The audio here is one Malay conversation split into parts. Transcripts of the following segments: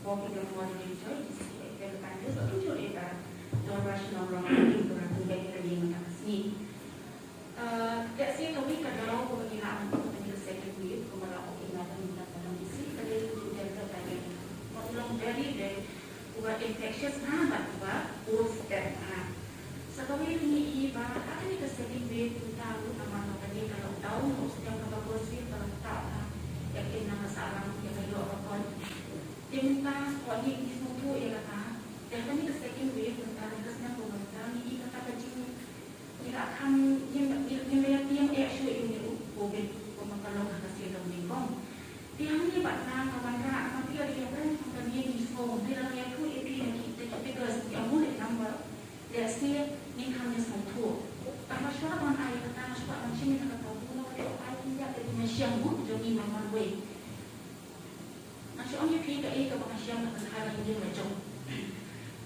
pochi domani per cambio tutto era dove non lo durante un bel periodo sì che sia che vi cadrò come di là come il second week come la opinione da di sì che le del totale ma non very de uba infectious ba o step sa ko ni iba ani ka second week ta lu ama no ka ni ka lockdown o step ka ba ko si pa ta ya ke na masalah ya ka yo ko Tinta wali di semua ia kata, dan kami ke second wave tentang kesnya pemerintah ini kata kecil, jika akan yang yang actually ini COVID pemakalau hasil domingkong, tiang ni batang kawan-kawan tapi ada yang kan kami di sekolah, dia yang tu itu yang kita kerja yang mulai number, dia sih ni kami semua. Tapi suara orang ayah kata suara orang sini kata pulau dia ayah tidak ada dimensi bu, jadi memang way. Masih orang yang ke pengajian dengan hal yang macam,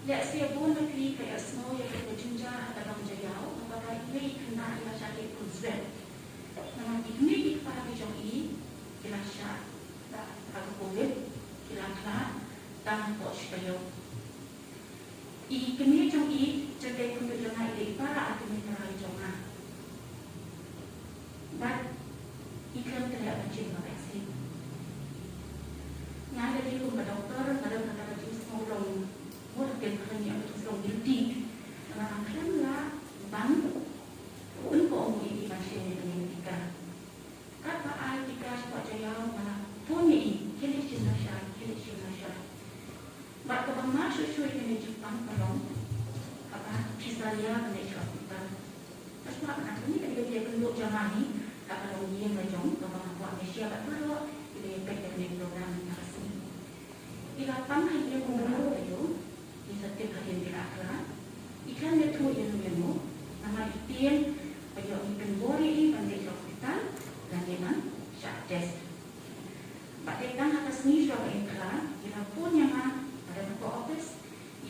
lihat siapa pun pergi ke semua yang berjumpa dalam jauh, maka ini kena ilajar konsen. Namun ini pada macam ini ilajar pada COVID, ilajar dan posisinya. Ini macam ini jadi kemudian ini para akademik terhadap jamaah. But iklan terlihat macam vaksin. Yang ada di rumah doktor, ada kata jenis orang mungkin hanya untuk orang guilty. Karena kerana bang untuk ini masih menyebutkan. Kata ayat jika sebab jaya mana pun ini kini jenazah. Bak kebang masuk suai dengan Jepang kalau apa kisahnya menjadi kita. Sebab anak ini ketika dia penduduk zaman ini, kalau dia macam kebang buat Malaysia tak perlu dia pakai dengan program Ila panghay yang mengumpul itu di setiap hari yang terakhir, ikan itu yang menemu, nama itian bagi orang bori ini pandai hospital dan dengan syak test. Pada tang atas ni suara iklan, ila pun yang pada buku office,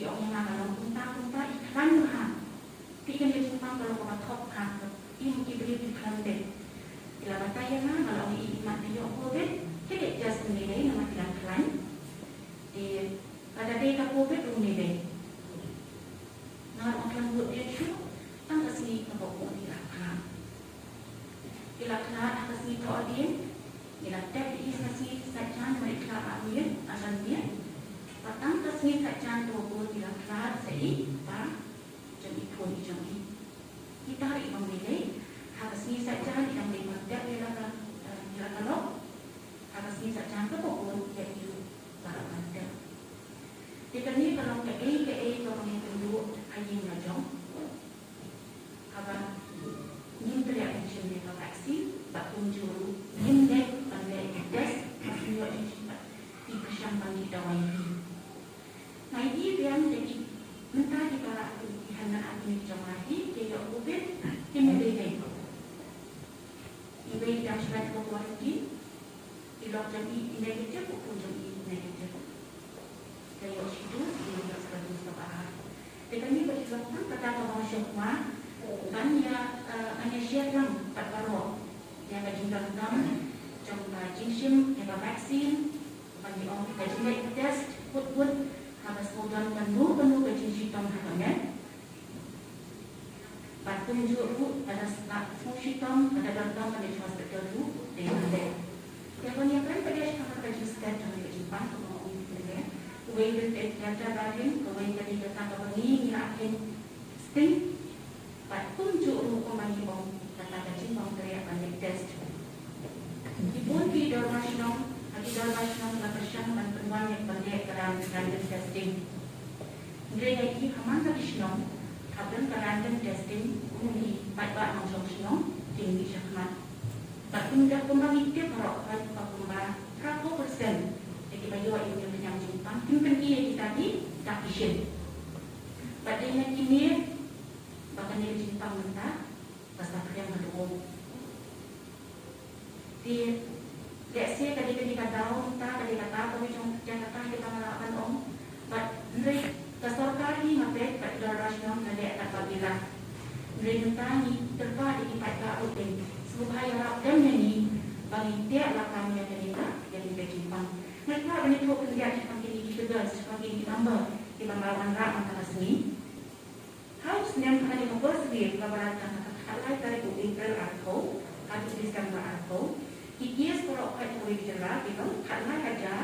yang dalam punta iklan mahal. Tiga dia jumpa kalau kau top kan, ini diberi iklan deh. Ila bataya kalau ini mati yang COVID, kita just menilai nama iklan. Pada data COVID ini deh, nak orang buat dia tu, tang asli kebawa dilakar. Dilakar atas ni koordin, dilakar di asli saja mereka ambil asal dia. Patang asli saja tu buat dilakar sehari, tak jadi pun jadi. Kita hari memilih asli saja yang dimakai dilakar lok, asli saja tu buat jadi barang. Jika ni kalau ke kalau yang penduduk ayam najong, kawan ni terlihat macam ni kalau vaksin, bak tunjuk ni dek pandai tes, masih ada di persiapan di dawai ini. Nah ini yang jadi mentah di para dihantar akademik jamaah dia COVID dia menilai. Ibu yang sudah keluar lagi, ilah jadi negatif pun jadi negatif. Saya itu dia sebagai seorang. Dengan ini berjumpa kata orang semua, hanya siapa tak baru yang berjumpa dengan jumpa jinsim, yang vaksin, bagi orang berjumpa test, put harus modal penuh berjinsim tambahan. Tunjuk pada fungsikan pada dalam pada hospital itu dengan dia. Yang kan pada sekarang register dengan berjumpa Kewin data barin, kewin dari data kewin yakin sting, pat tunjuk pemain bom data kecil bom teriak balik test. Ibun di dalam nasional lakukan bantuan yang balik dalam random testing. Mereka ini aman nasional, kabel random testing umumnya baik nasional tinggi sangat. Batunda kembali dia perokkan kembali berapa persen? Jadi bagi orang yang menyambut Mungkin ia tadi tak vision. Pada yang kini, bahkan dia jintang mentah, pasal yang berdoa. Dia, let's say tadi kita tahu, tadi kata apa macam jangan kata kita melakukan om. But mereka kesorkan ni ngapain pada dalam rasional mereka tak bagilah. Mereka mentah ni terpadu di pada rutin. Supaya rakyatnya ni bagi dia lakukan yang mereka yang dijimpang. Mereka penituh pendidikan semakin digital, semakin ditambah di pembawaan rak antara seni. Harus yang kena dipersedia pelabaran hal dari April artikel, hadis Desember artikel. Ikias kalau kait boleh jelas, kita hal aja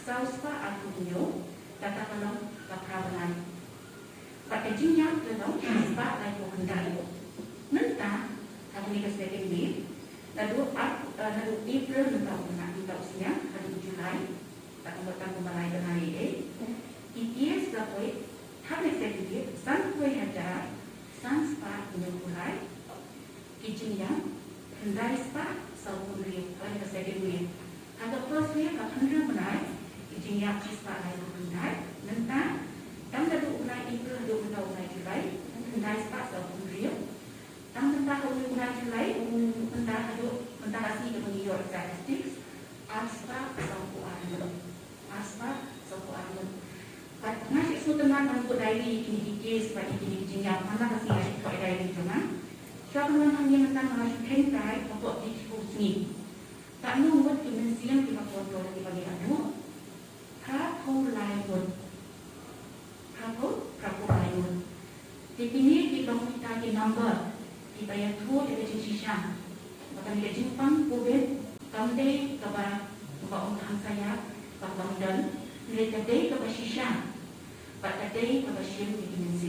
sauspa artikelnya data kalau perkawanan. Pada jinjang dalam sebab lagi kendali. Mentah kami ni kesedaran ini. Lalu April nak usia hari Julai tak membuatkan pembalai dengan ini. Ikias dapat kami sedikit sampai aja sanspa menyukai kijinjang kendali spa saupun dia pada kesedaran ini. Agak firstnya akan mengenai kijinjang spa lain kendali. Mentah Tam lalu unai April 20 tahun unai Julai, unai spa saupun dia. Tam mentah unai Julai, mentah asli ke mengiyor statistics, aspa saupun armut, aspa saupun armut. Ngasih semua teman untuk diary ini dikis, bagi ini jinjang mana kasih ngasih kau diary cuma. Siapa teman yang mentang ngasih hentai untuk dikipus ni. Tak nunggu dimensi yang kita foto di bagi anu. Kapau lain Prabu lain. Di sini di bawah kita di number di bayar tu ada sisah. Bahkan dia Jepang, Kobe, Kamde, kepada orang saya, bahkan dan mereka day kepada sisah, pada day kepada siapa di dimensi